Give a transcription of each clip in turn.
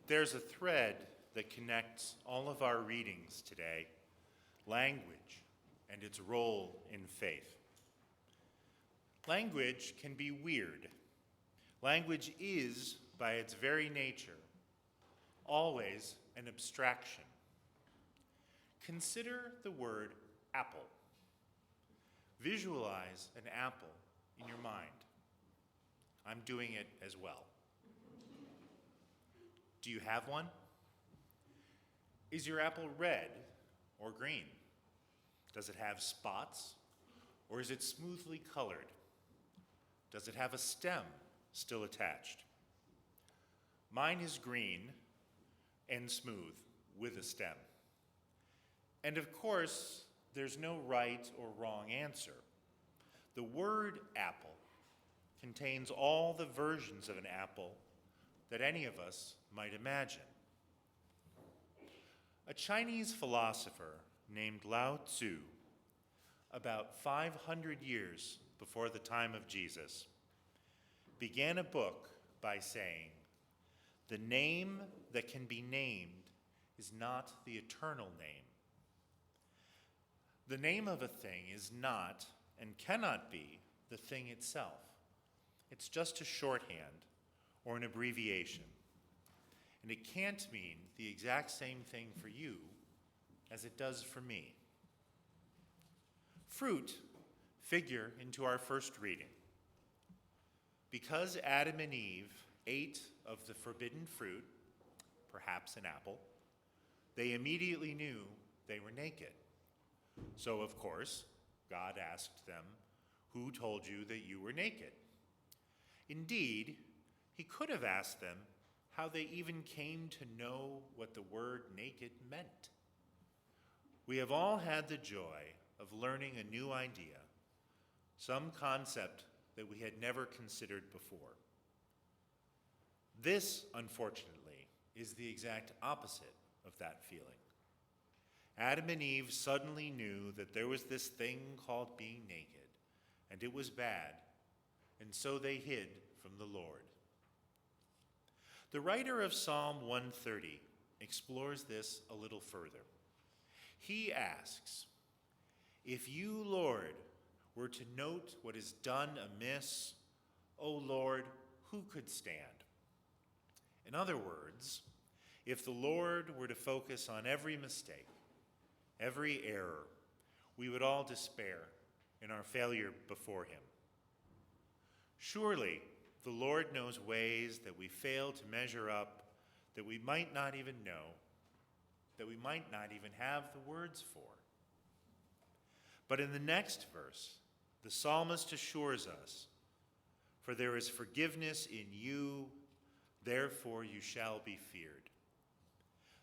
There's a thread that connects all of our readings today, language and its role in faith. Language can be weird. Language is, by its very nature, always an abstraction. Consider the word apple. Visualize an apple in your mind. I'm doing it as well. Do you have one? Is your apple red or green? Does it have spots, or is it smoothly colored? Does it have a stem still attached? Mine is green and smooth with a stem. And of course, there's no right or wrong answer. The word apple contains all the versions of an apple that any of us might imagine. A Chinese philosopher named Lao Tzu, about 500 years before the time of Jesus, began a book by saying, "The name that can be named is not the eternal name." The name of a thing is not and cannot be the thing itself. It's just a shorthand or an abbreviation. And it can't mean the exact same thing for you as it does for me. Fruit figure into our first reading. Because Adam and Eve ate of the forbidden fruit, perhaps an apple, they immediately knew they were naked. So, of course, God asked them, "Who told you that you were naked?" Indeed, he could have asked them how they even came to know what the word naked meant. We have all had the joy of learning a new idea, some concept that we had never considered before. This, unfortunately, is the exact opposite of that feeling. Adam and Eve suddenly knew that there was this thing called being naked, and it was bad, and so they hid from the Lord. The writer of Psalm 130 explores this a little further. He asks, "If you, Lord, were to note what is done amiss, O Lord, who could stand?" In other words, if the Lord were to focus on every mistake, every error, we would all despair in our failure before him. Surely, the Lord knows ways that we fail to measure up, that we might not even know, that we might not even have the words for. But in the next verse, the psalmist assures us, "For there is forgiveness in you, therefore you shall be feared."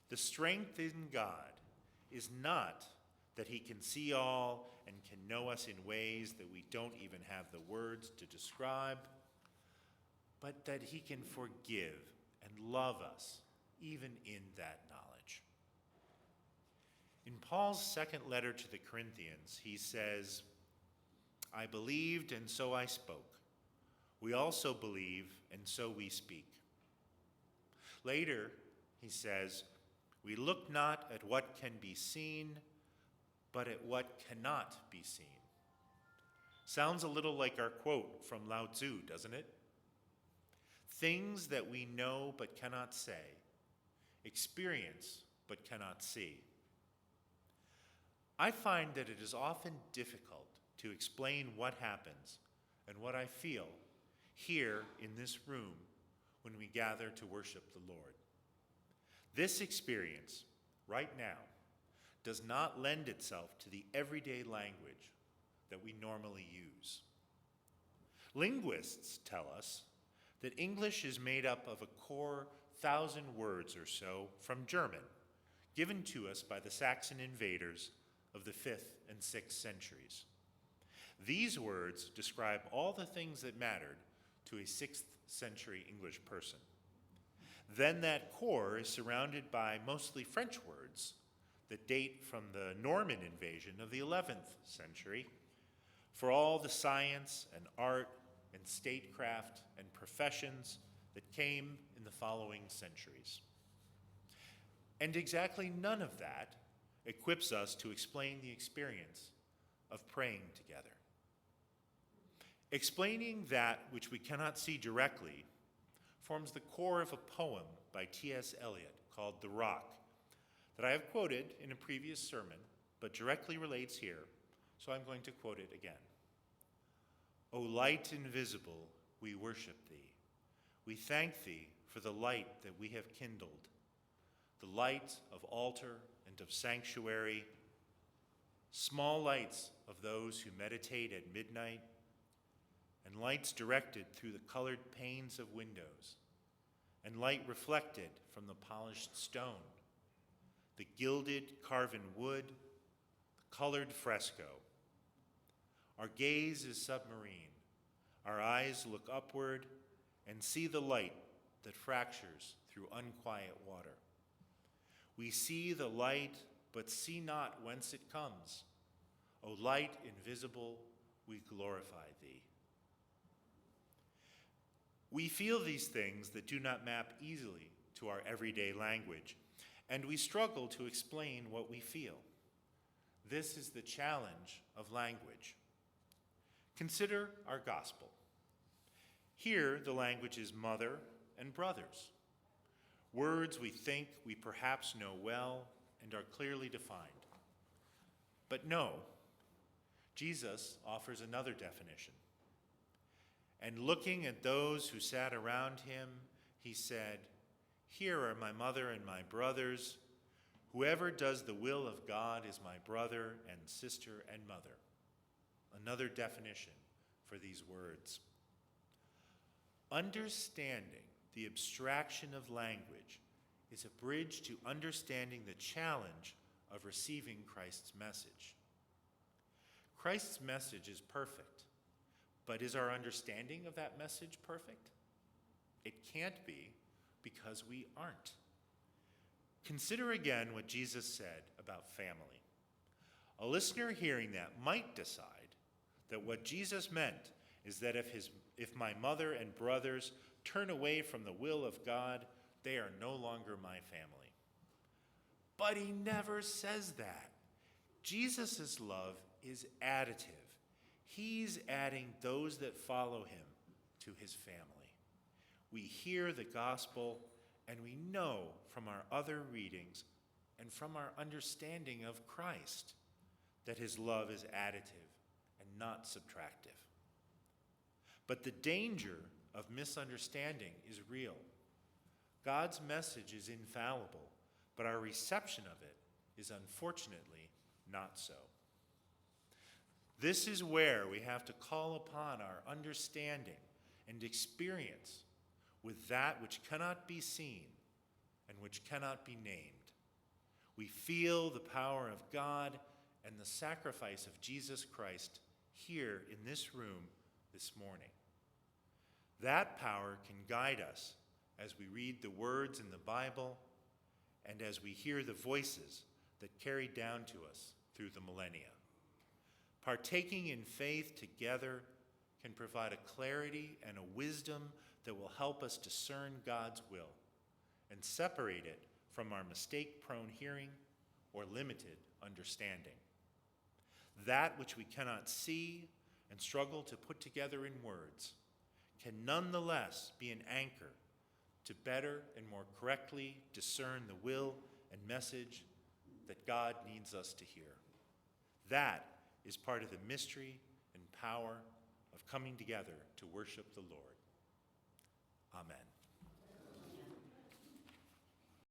The strength in God is not that he can see all and can know us in ways that we don't even have the words to describe, but that he can forgive and love us even in that knowledge. In Paul's second letter to the Corinthians, he says, "I believed and so I spoke. We also believe and so we speak." Later, he says, "We look not at what can be seen, but at what cannot be seen." Sounds a little like our quote from Lao Tzu, doesn't it? Things that we know but cannot say, experience but cannot see. I find that it is often difficult to explain what happens and what I feel here in this room when we gather to worship the Lord. This experience, right now, does not lend itself to the everyday language that we normally use. Linguists tell us that English is made up of a core 1,000 words or so from German, given to us by the Saxon invaders of the 5th and 6th centuries. These words describe all the things that mattered to a 6th century English person. Then that core is surrounded by mostly French words that date from the Norman invasion of the 11th century for all the science and art and statecraft and professions that came in the following centuries. And exactly none of that equips us to explain the experience of praying together. Explaining that which we cannot see directly forms the core of a poem by T.S. Eliot called The Rock that I have quoted in a previous sermon, but directly relates here, so I'm going to quote it again. O light invisible, we worship thee. We thank thee for the light that we have kindled, the light of altar and of sanctuary, small lights of those who meditate at midnight, and lights directed through the colored panes of windows, and light reflected from the polished stone, the gilded carven wood, the colored fresco. Our gaze is submarine. Our eyes look upward and see the light that fractures through unquiet water. We see the light, but see not whence it comes. O light invisible, we glorify thee. We feel these things that do not map easily to our everyday language, and we struggle to explain what we feel. This is the challenge of language. Consider our gospel. Here, the language is mother and brothers, words we think we perhaps know well and are clearly defined. But no, Jesus offers another definition. And looking at those who sat around him, he said, "Here are my mother and my brothers. Whoever does the will of God is my brother and sister and mother." Another definition for these words. Understanding the abstraction of language is a bridge to understanding the challenge of receiving Christ's message. Christ's message is perfect, but is our understanding of that message perfect? It can't be, because we aren't. Consider again what Jesus said about family. A listener hearing that might decide that what Jesus meant is that if my mother and brothers turn away from the will of God, they are no longer my family. But he never says that. Jesus' love is additive. He's adding those that follow him to his family. We hear the gospel, and we know from our other readings and from our understanding of Christ that his love is additive and not subtractive. But the danger of misunderstanding is real. God's message is infallible, but our reception of it is unfortunately not so. This is where we have to call upon our understanding and experience with that which cannot be seen and which cannot be named. We feel the power of God and the sacrifice of Jesus Christ here in this room this morning. That power can guide us as we read the words in the Bible and as we hear the voices that carry down to us through the millennia. Partaking in faith together can provide a clarity and a wisdom that will help us discern God's will and separate it from our mistake-prone hearing or limited understanding. That which we cannot see and struggle to put together in words can nonetheless be an anchor to better and more correctly discern the will and message that God needs us to hear. That is part of the mystery and power of coming together to worship the Lord. Amen.